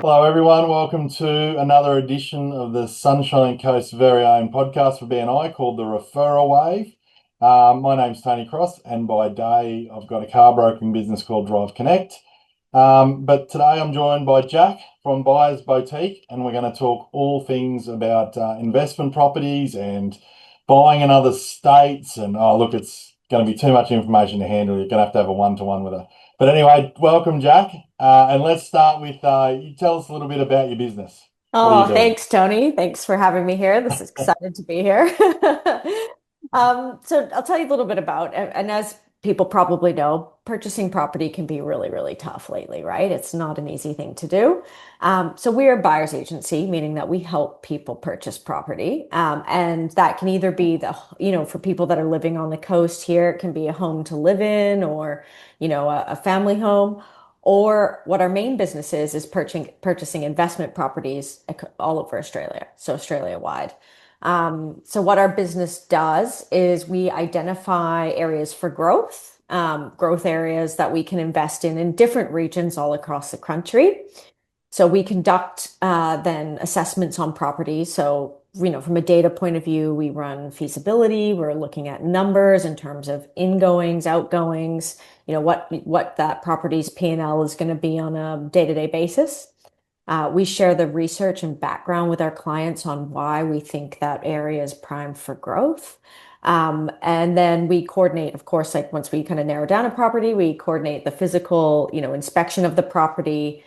Hello, everyone. Welcome to another edition of the Sunshine Coast's very own podcast for BNI called the Referral Wave. My name's Tony Cross, and by day, I've got a car broking business called Drive Connect. But today, I'm joined by Jack from Buyers Boutique, and we're going to talk all things about investment properties and buying in other states. And oh, look, it's going to be too much information to handle. You're going to have a one-to-one with her. But anyway, welcome, Jack. And let's start with you tell us a little bit about your business. What do you Oh, do? thanks, Tony. Thanks for having me here. This is excited to be here. So I'll tell you a little bit about, and as people probably know, purchasing property can be really, really tough lately, right? It's not an easy thing to do. So we're a buyer's agency, meaning that we help people purchase property. And that can either be for people that are living on the coast here, it can be a home to live in or, a family home. Or what our main business is purchasing investment properties all over Australia, so Australia wide. So what our business does is we identify areas for growth, growth areas that we can invest in different regions all across the country. So we conduct then assessments on properties. So, from a data point of view, we run feasibility. We're looking at numbers in terms of ingoings, outgoings, what that property's P&L is going to be on a day-to-day basis. We share the research and background with our clients on why we think that area is primed for growth. And then we coordinate, of course, like once we kind of narrow down a property, we coordinate the physical, inspection of the property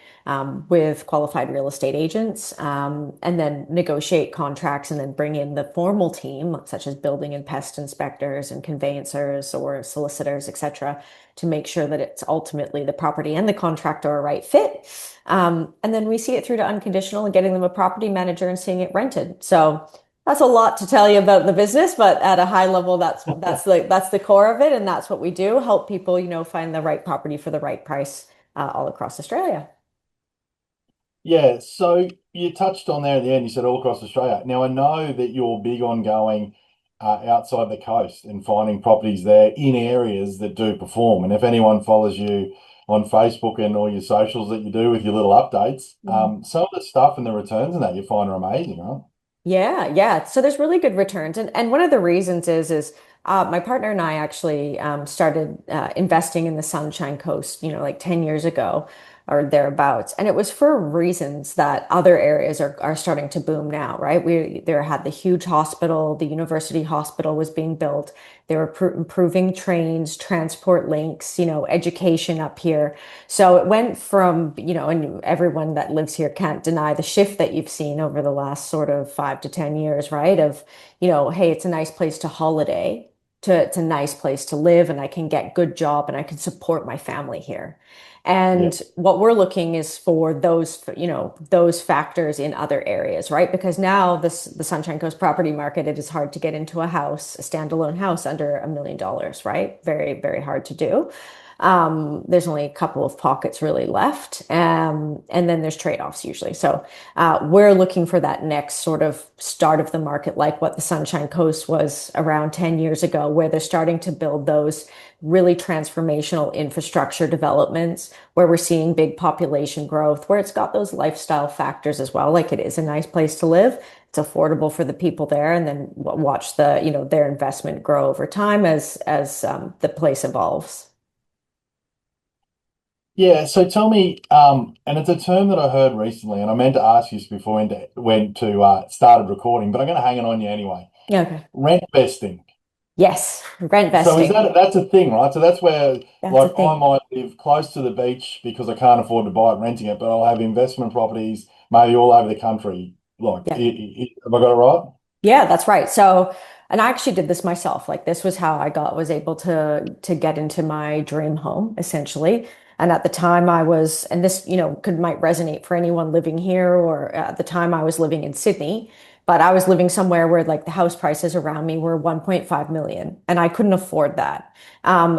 with qualified real estate agents, and then negotiate contracts and then bring in the formal team, such as building and pest inspectors and conveyancers or solicitors, etc., to make sure that it's ultimately the property and the contractor are a right fit. And then we see it through to unconditional and getting them a property manager and seeing it rented. So that's a lot to tell you about the business, but at a high level, that's the core of it, and that's what we do: help people, find the right property for the right price all across Australia. Yeah, so you touched on there at the end, you said all across Australia. Now, I know that you're big on going outside the coast and finding properties there in areas that do perform. And if anyone follows you on Facebook and all your socials that you do with your little updates, some of the stuff and the returns and that you find are amazing, right? Yeah, yeah. So there's really good returns, and one of the reasons is my partner and I actually started investing in the Sunshine Coast, like 10 years ago or thereabouts, and it was for reasons that other areas are starting to boom now, right? We there had the huge hospital, the university hospital was being built. They were improving trains, transport links, education up here. So it went from, and everyone that lives here can't deny the shift that you've seen over the last sort of 5 to 10 years, right? Of, hey, it's a nice place to holiday, to it's a nice place to live, and I can get good job and I can support my family here. Yeah. And what we're looking is for those factors in other areas, right? Because now the Sunshine Coast property market, it is hard to get into a house, a standalone house under $1 million, right? Very, very hard to do. There's only a couple of pockets really left. And then there's trade-offs usually. So we're looking for that next sort of start of the market, like what the Sunshine Coast was around 10 years ago, where they're starting to build those really transformational infrastructure developments, where we're seeing big population growth, where it's got those lifestyle factors as well. Like it is a nice place to live. It's affordable for the people there, and then watch their investment grow over time as the place evolves. Yeah, so tell me, and it's a term that I heard recently, and I meant to ask you this before when to started recording, but I'm going to hang it on you anyway. Yeah, okay. Rent vesting. Yes, rent So is vesting. that's a thing, right? So that's where, That's a like, I thing. might live close to the beach because I can't afford to buy it, renting it, but I'll have investment properties maybe all over the country. Like, Yeah. have I got it right? Yeah, that's right. So, and I actually did this myself. Like this was how I was able to get into my dream home essentially. And at the time I was, and this, might resonate for anyone living here, or at the time I was living in Sydney, but I was living somewhere where like the house prices around me were 1.5 million and I couldn't afford that.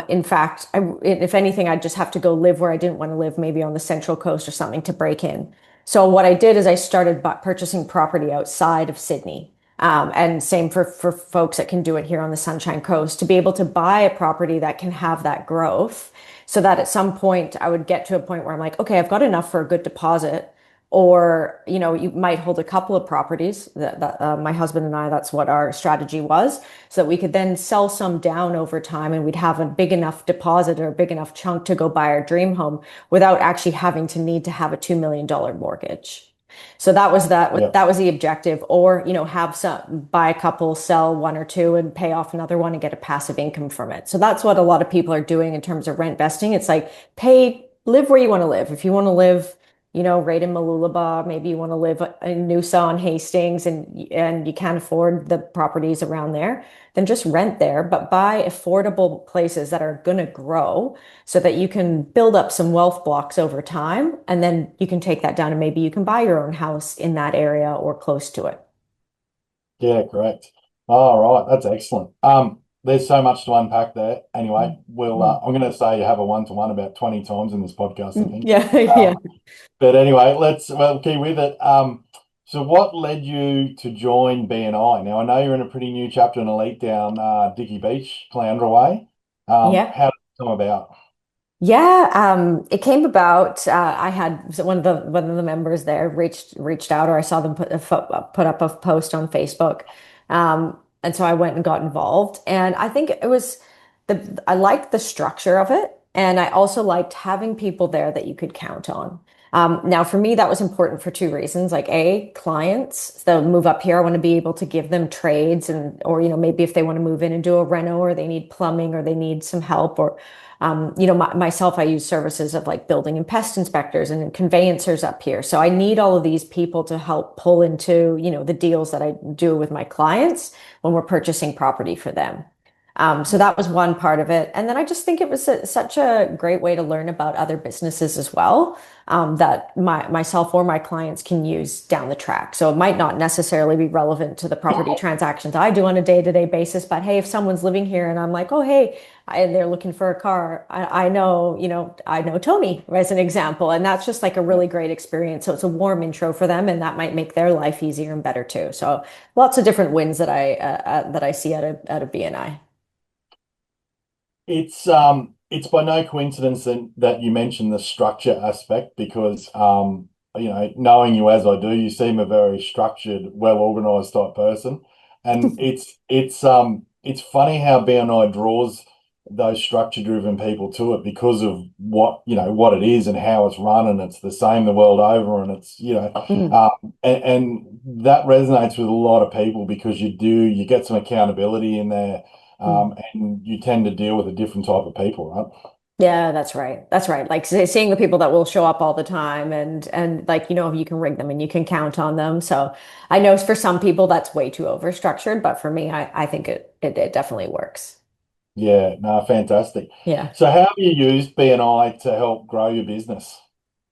In fact, if anything, I'd just have to go live where I didn't want to live, maybe on the Central Coast or something to break in. So what I did is I started purchasing property outside of Sydney. And same for folks that can do it here on the Sunshine Coast, to be able to buy a property that can have that growth, so that at some point I would get to a point where I'm like, okay, I've got enough for a good deposit. or you might hold a couple of properties. My husband and I, that's what our strategy was, so that we could then sell some down over time, and we'd have a big enough deposit or a big enough chunk to go buy our dream home without actually having to need to have a $2 million mortgage. So Yeah. that was the objective. Or, have some, buy a couple, sell one or two and pay off another one and get a passive income from it. So that's what a lot of people are doing in terms of rent vesting. It's like live where you want to live. If you want to live, right in Mooloolaba, maybe you want to live in Noosa and Hastings, and you can't afford the properties around there, then just rent there, but buy affordable places that are going to grow so that you can build up some wealth blocks over time. And then you can take that down and maybe you can buy your own house in that area or close to it. Yeah, correct. All right, that's excellent. There's so much to unpack there. Anyway, Mm. I'm going to say you have a one-to-one about 20 times in this podcast, I think. Yeah, yeah. Um, but anyway, well, keep with it. So what led you to join BNI? Now, I know you're in a pretty new chapter in Elite down Dicky Beach, Caloundra Way. Yeah. How did it come about? Yeah, it came about. I had one of the members there reached out, or I saw them put up a post on Facebook, and so I went and got involved. And I think it was I liked the structure of it, and I also liked having people there that you could count on. Now, for me, that was important for two reasons. Like, clients that move up here, I want to be able to give them trades, and or maybe if they want to move in and do a reno, or they need plumbing, or they need some help, or myself, I use services of like building and pest inspectors and conveyancers up here. So I need all of these people to help pull into, the deals that I do with my clients when we're purchasing property for them. So that was one part of it. And then I just think it was such a great way to learn about other businesses as well, that myself or my clients can use down the track. So it might not necessarily be relevant to the property transactions I do on a day-to-day basis, but hey, if someone's living here and I'm like, oh, hey, and they're looking for a car, I know, I know Tony as an example, and that's just like a really great experience. So it's a warm intro for them, and that might make their life easier and better too. So lots of different wins that I see out of BNI. It's by no coincidence that you mentioned the structure aspect because knowing you as I do, you seem a very structured, well organized type person. And it's funny how BNI draws those structure driven people to it because of what it is and how it's run, and it's the same the world over, and it's Mm. and that resonates with a lot of people because you get some accountability in there, Mm. and you tend to deal with a different type of people, right? Yeah, that's right. That's right. Like seeing the people that will show up all the time, and like you can rig them and you can count on them. So I know for some people that's way too overstructured, but for me, I think it definitely works. Yeah, no, fantastic. Yeah. So how have you used BNI to help grow your business?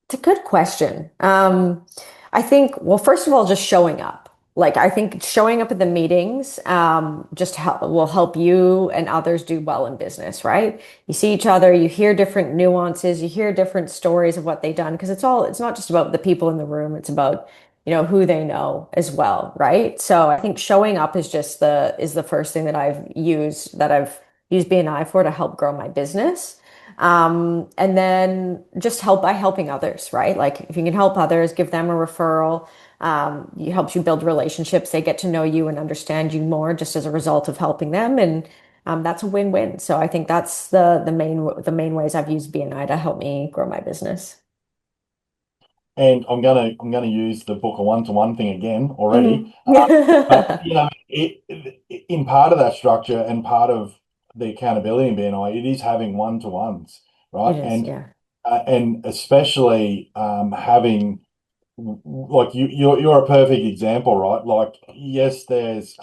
It's a good question. I think, well, first of all, just showing up. Like, I think showing up at the meetings, will help you and others do well in business, right? You see each other, you hear different nuances, you hear different stories of what they've done, because it's not just about the people in the room, it's about, who they know as well, right? So I think showing up is the first thing that I've used BNI for to help grow my business. And then just help by helping others, right? Like if you can help others, give them a referral. It helps you build relationships. They get to know you and understand you more just as a result of helping them, and that's a win-win. So I think that's the main ways I've used BNI to help me grow my business. And I'm gonna use the book a one-to-one thing again already. Mhm. But in part of that structure and part of the accountability in BNI, it is having one-to-ones, It right? is, yeah. And especially having like you're a perfect example, right? Like yes, there's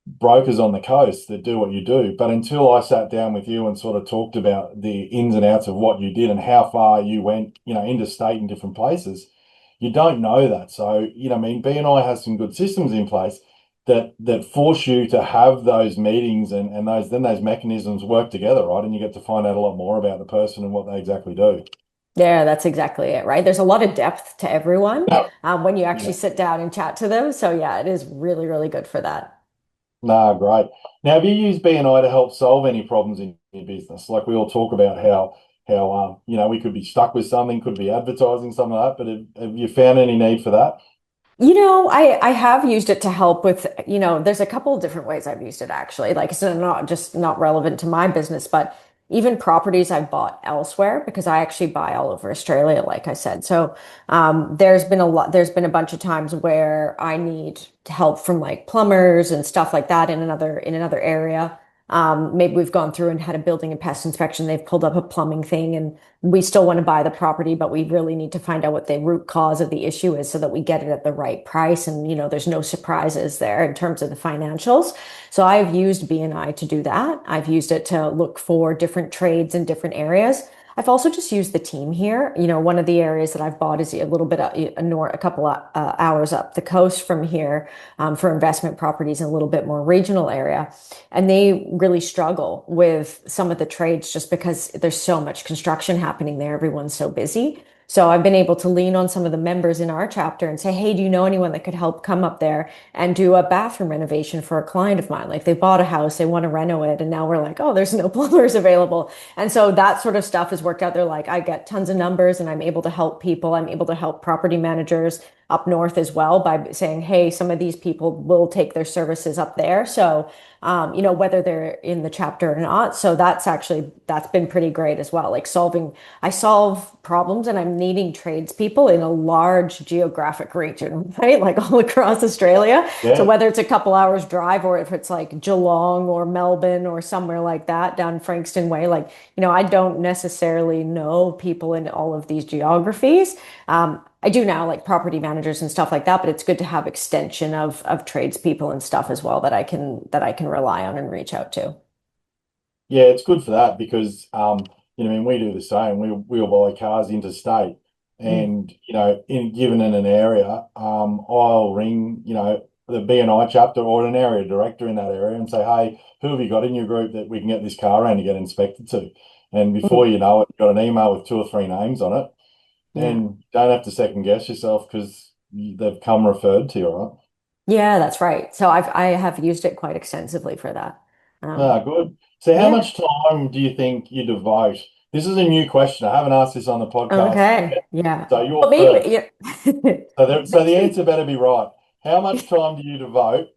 brokers on the coast that do what you do. But until I sat down with you and sort of talked about the ins and outs of what you did and how far you went, interstate in different places, you don't know that. So, I mean, BNI has some good systems in place that force you to have those meetings and those mechanisms work together, right? And you get to find out a lot more about the person and what they exactly do. Yeah, that's exactly it, right? There's a lot of depth to everyone when you Yeah. actually sit down and chat to them. So yeah, it is really, really good for that. Nah, great. Now, have you used BNI to help solve any problems in your business? Like we all talk about how, how we could be stuck with something, could be advertising something like that. But have you found any need for that? I have used it to help with, there's a couple of different ways I've used it actually. Like it's not just not relevant to my business, but even properties I've bought elsewhere because I actually buy all over Australia, like I said. So there's been a bunch of times where I need help from like plumbers and stuff like that in another area. Maybe we've gone through and had a building and pest inspection. They've pulled up a plumbing thing and we still want to buy the property, but we really need to find out what the root cause of the issue is so that we get it at the right price. And, there's no surprises there in terms of the financials. So I've used BNI to do that. I've used it to look for different trades in different areas. I've also just used the team here. One of the areas that I've bought is a little bit a couple of hours up the coast from here for investment properties in a little bit more regional area. And they really struggle with some of the trades just because there's so much construction happening there. Everyone's so busy. So I've been able to lean on some of the members in our chapter and say, hey, do you know anyone that could help come up there and do a bathroom renovation for a client of mine? Like they bought a house, they want to reno it, and now we're like, oh, there's no plumbers available. And so that sort of stuff has worked out there. Like I get tons of numbers and I'm able to help people. I'm able to help property managers up north as well by saying, hey, some of these people will take their services up there. So whether they're in the chapter or not. So that's been pretty great as well. I solve problems and I'm needing tradespeople in a large geographic region, right? Like all across Australia. So Yeah. whether it's a couple hours drive or if it's like Geelong or Melbourne or somewhere like that down Frankston Way, I don't necessarily know people in all of these geographies. I do now like property managers and stuff like that, but it's good to have extension of tradespeople and stuff as well that I can rely on and reach out to. Yeah, it's good for that because I mean, we do the same. We'll buy cars interstate, Mm. and given in an area, I'll ring the BNI chapter or an area director in that area and say, hey, who have you got in your group that we can get this car around to get inspected to? And before Mm. you know it, you've got an email with two or three names on it, Yeah. and don't have to second guess yourself because they've come referred to you, right? Yeah, that's right. So I have used it quite extensively for that. Ah, Um, good. So how yeah. much time do you think you devote? This is a new question. I haven't asked this on the podcast Okay. yet. Yeah. So Well, you're maybe, first. yeah. So the Maybe answer better be right. How much time do you devote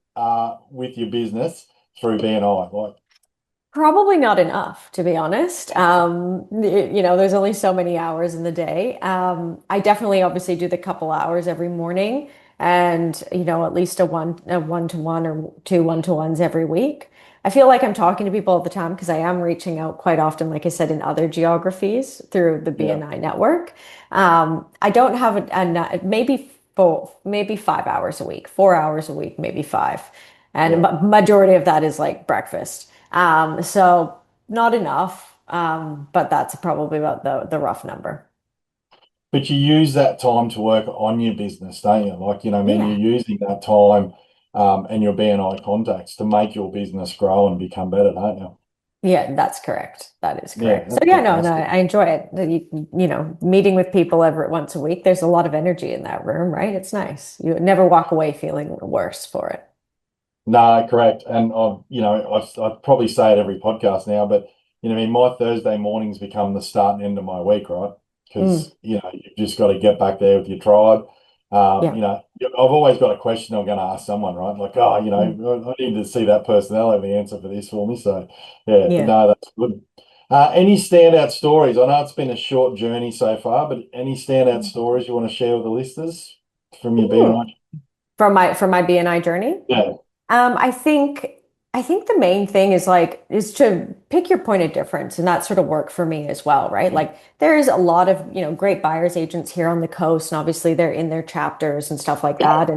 with your business through BNI? Like, probably not enough, to be honest. There's only so many hours in the day. I definitely obviously do the couple hours every morning and, at least a one-to-one or two one-to-ones every week. I feel like I'm talking to people all the time because I am reaching out quite often, like I said, in other geographies through the yeah. BNI network. I don't have maybe 5 hours a week, 4 hours a week, maybe five. And Yeah. majority of that is like breakfast. So not enough, but that's probably about the rough number. But you use that time to work on your business, don't you? Like, I mean, Yeah. you're using that time and your BNI contacts to make your business grow and become better, don't you? Yeah, that's correct. That is Yeah, correct. So that's yeah, no, fantastic. I enjoy it. Meeting with people every once a week, there's a lot of energy in that room, right? It's nice. You never walk away feeling worse for it. No, correct. And I'd probably say it every podcast now, but I mean, my Thursday mornings become the start and end of my week, right? Mm, Because you've just got to get back there with your tribe. yeah. I've always got a question I'm going to ask someone, right? Like, oh, Mm, I need to see that person. They'll have the answer for this for me. So, yeah, but yeah. no, that's good. Any standout stories? I know it's been a short journey so far, but any standout stories you want to share with the listeners from your Mm. BNI? From my BNI journey. Yeah, Um, I think I think the main thing is to pick your point of difference, and that sort of worked for me as well, right? yeah, Like there's a lot of, great buyers agents here on the coast, and obviously they're in their chapters and stuff like that.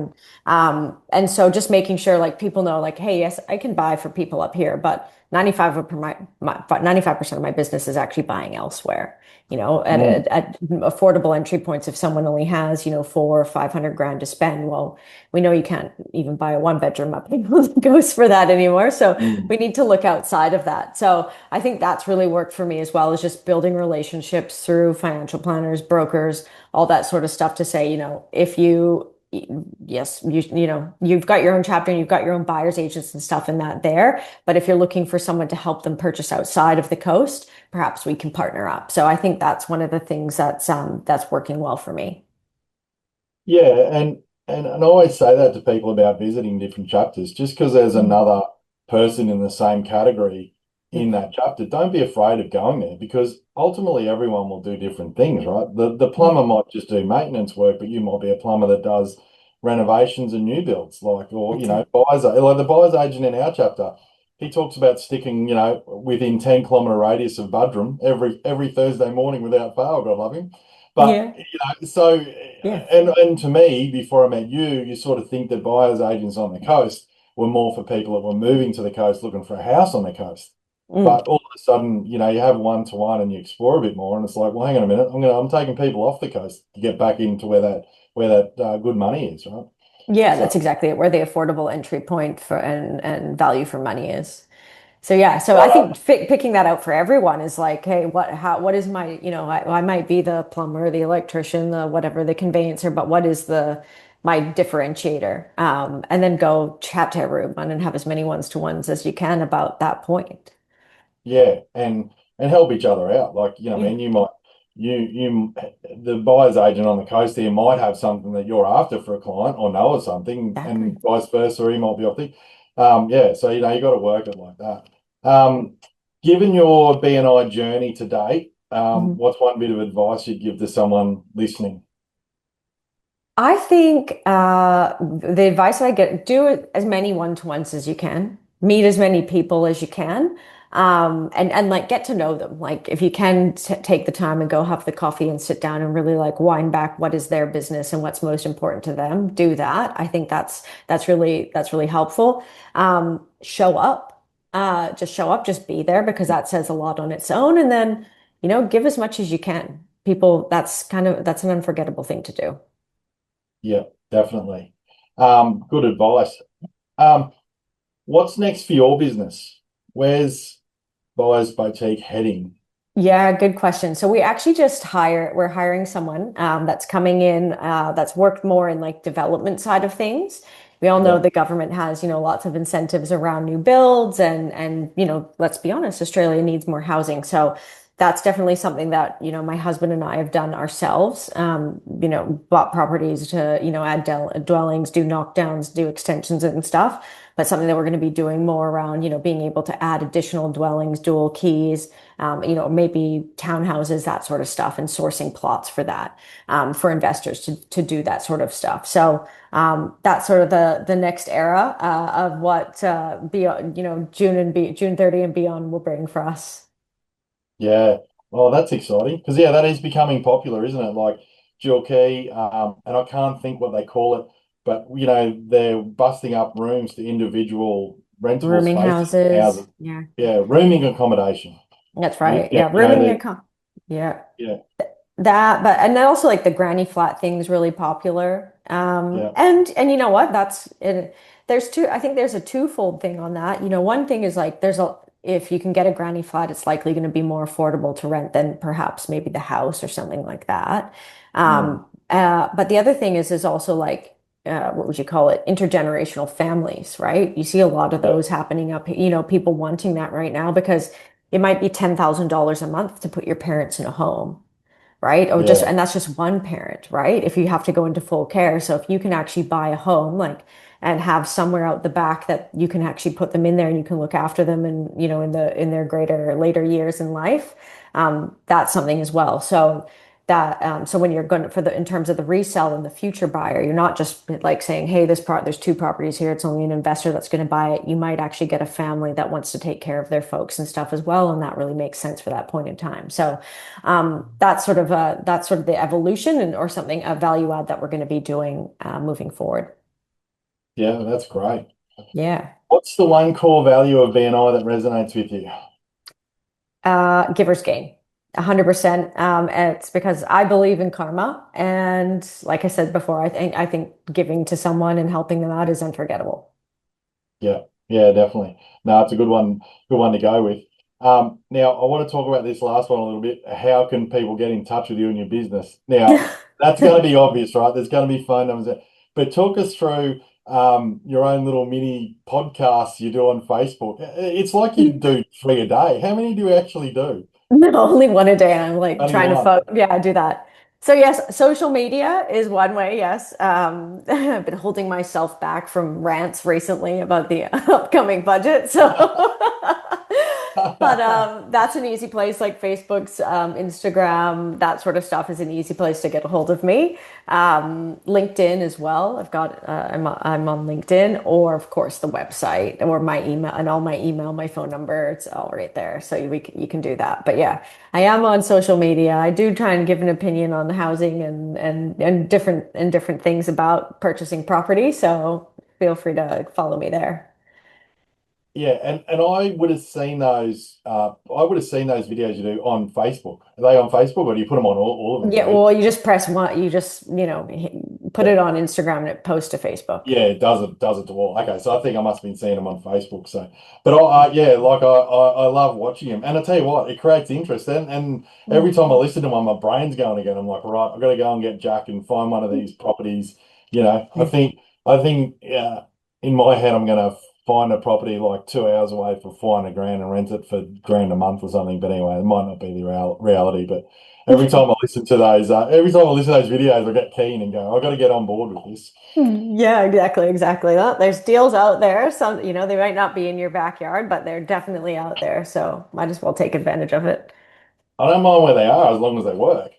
And so just making sure like people know like, hey, yes, I can buy for people up here, but 95% of my business is actually buying elsewhere. mm, At affordable entry points, if someone only has, 400 or 500 grand to spend, well, we know you can't even buy a one bedroom up in the coast for that anymore. So mm. we need to look outside of that. So I think that's really worked for me as well as just building relationships through financial planners, brokers, all that sort of stuff to say, if you yes, you've got your own chapter and you've got your own buyer's agents and stuff in that there. But if you're looking for someone to help them purchase outside of the coast, perhaps we can partner up. So I think that's one of the things that's working well for me. Yeah, and I always say that to people about visiting different chapters. Just because there's Mm. another person in the same category Yeah. in that chapter, don't be afraid of going there because ultimately everyone will do different things, right? The Yeah. plumber might just do maintenance work, but you might be a plumber that does renovations and new builds, like or That's it. buyers like the buyer's agent in our chapter. He talks about sticking, within 10-kilometer radius of Budrum every Thursday morning without fail. God love him. But Yeah. so, Yeah. and to me, before I met you, you sort of think that buyers agents on the coast were more for people that were moving to the coast looking for a house on the coast. Mm. But all of a sudden, you have one-to-one and you explore a bit more, and it's like, well, hang on a minute, I'm taking people off the coast to get back into where that good money is, right? Yeah, So that's exactly it, where the affordable entry point for and value for money is. So yeah, so I think picking that out for everyone is like, hey, what is my, I might be the plumber, the electrician, the whatever, the conveyancer, but what is my differentiator? And then go chat to everyone and have as many ones-to-ones as you can about that point. yeah, and help each other out. Like, I Yeah, mean, the buyer's agent on the coast here might have something that you're after for a client or know of something, exactly. and vice versa, or he might be off the. Yeah, so you got to work it like that. Given your BNI journey to date, Mhm. what's one bit of advice you'd give to someone listening? I think the advice I get, do as many one-to-ones as you can, meet as many people as you can, and like get to know them. Like if you can take the time and go have the coffee and sit down and really like wind back what is their business and what's most important to them, do that. I think that's really helpful. Show up, just show up, just be there because that says a lot on its own. And then, give as much as you can. People, that's an unforgettable thing to do. Yeah, definitely. Good advice. Um, what's next for your business? Where's Buyer's Boutique heading? Yeah, good question. So we're hiring someone that's coming in that's worked more in like development side of things. We all know Yeah, the government has, lots of incentives around new builds and let's be honest, Australia needs more housing. So that's definitely something that, my husband and I have done ourselves. Bought properties to, add dwellings, do knockdowns, do extensions and stuff, but something that we're going to be doing more around, being able to add additional dwellings, dual keys, maybe townhouses, that sort of stuff, and sourcing plots for that, for investors to do that sort of stuff. So that's sort of the next era of what beyond, June 30 and beyond will bring for us. yeah. Well, that's exciting because yeah, that is becoming popular, isn't it? Like dual key, and I can't think what they call it, but they're busting up rooms to individual rentable Rooming spaces in houses. houses. Yeah, Yeah, rooming accommodation. that's You, right. you Yeah, know rooming that. account. Yeah. Yeah, And then also like the granny flat thing's really popular. yeah, And you know what? That's it. I think there's a twofold thing on that. One thing is like if you can get a granny flat, it's likely going to be more affordable to rent than perhaps maybe the house or something like that. mm, But the other thing is also like what would you call it? Intergenerational families, right? You see a lot of yeah, those happening people wanting that right now because it might be $10,000 a month to put your parents in a home, right? yeah, And that's just one parent, right? If you have to go into full care. So if you can actually buy a home, like, and have somewhere out the back that you can actually put them in there and you can look after them and, in their greater later years in life, that's something as well. So when you're going in terms of the resell and the future buyer, you're not just like saying, hey, there's two properties here. It's only an investor that's going to buy it. You might actually get a family that wants to take care of their folks and stuff as well. And that really makes sense for that point in time. So that's sort of the evolution or something, a value add that we're going to be doing moving forward. yeah. That's great. Yeah. What's the one core value of BNI that resonates with you? Giver's gain. 100%. It's because I believe in karma. And like I said before, I think giving to someone and helping them out is unforgettable. Yeah, yeah, definitely. No, it's a good one to go with. Now I want to talk about this last one a little bit. How can people get in touch with you and your business? Now, that's going to be obvious, right? There's going to be phone numbers there. But talk us through your own little mini podcasts you do on Facebook. It's like you do 3 a day. How many do you actually do? No, only one a day. I'm like Only trying to one. yeah, do that. So yes, social media is one way. Yes, I've been holding myself back from rants recently about the upcoming budget. So, but that's an easy place. Like Facebook's, Instagram, that sort of stuff is an easy place to get a hold of me. LinkedIn as well. I'm on LinkedIn, or of course the website, or my email, and all my email, my phone number. It's all right there, so you can do that. But yeah, I am on social media. I do try and give an opinion on housing and different things about purchasing property. So feel free to follow me there. Yeah, and I would have seen those. I would have seen those videos you do on Facebook. Are they on Facebook, or do you put them on all of them? Yeah, Do you? well, you just press one, you just, put Yeah. it on Instagram and it posts to Facebook. Yeah, it does it to all. Okay, so I think I must have been seeing them on Facebook. So, but yeah, like I love watching them, and I tell you what, it creates interest. And every time I Mhm. listen to one, my brain's going again. I'm like, right, I've got to go and get Jack and find one of these properties. I think in my head, I'm going to find a property like 2 hours away for 400 grand and rent it for grand a month or something. But anyway, it might not be the reality. But every time I listen to those videos, I get keen and go, I've got to get on board with this. Yeah, exactly. Well, there's deals out there. Some, they might not be in your backyard, but they're definitely out there. So might as well take advantage of it. I don't mind where they are as long as they work.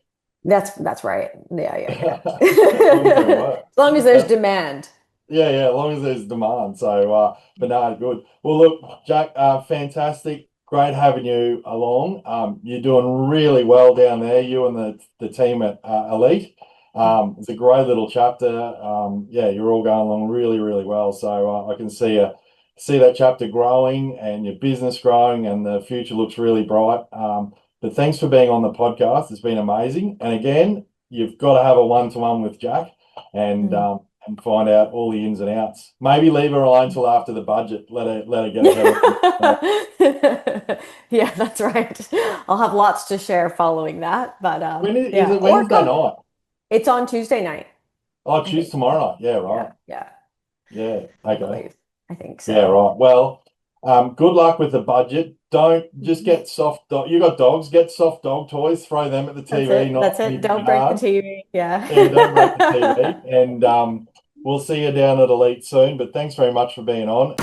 That's right. Yeah. As long as they work. As long as there's That's demand. yeah, as long as there's demand. So but no, good. Well look, Jack, fantastic. Great having you along. You're doing really well down there, you and the team at Elite. It's a great little chapter. Yeah, you're all going along really, really well. So I can see that chapter growing and your business growing, and the future looks really bright. But thanks for being on the podcast. It's been amazing. And again, you've got to have a one-to-one with Jack and Mm. find out all the ins and outs. Maybe leave her alone till after the budget. Let her get ahead of things. Yeah, that's right. I'll have lots to share following that, but Is yeah, it or Wednesday come. night? It's on Tuesday night, Oh, I choose think. tomorrow night. Yeah, right. Yeah, Yeah. I Okay. believe. I think Yeah, so. right. Well, good luck with the budget. Don't just Mhm. get soft dog. You got dogs, get soft dog toys, throw them at the That's TV, it. not That's it. anything Don't break the hard. TV. Yeah, don't break the Yeah. TV. And we'll see you down at Elite soon. But thanks very much for being on.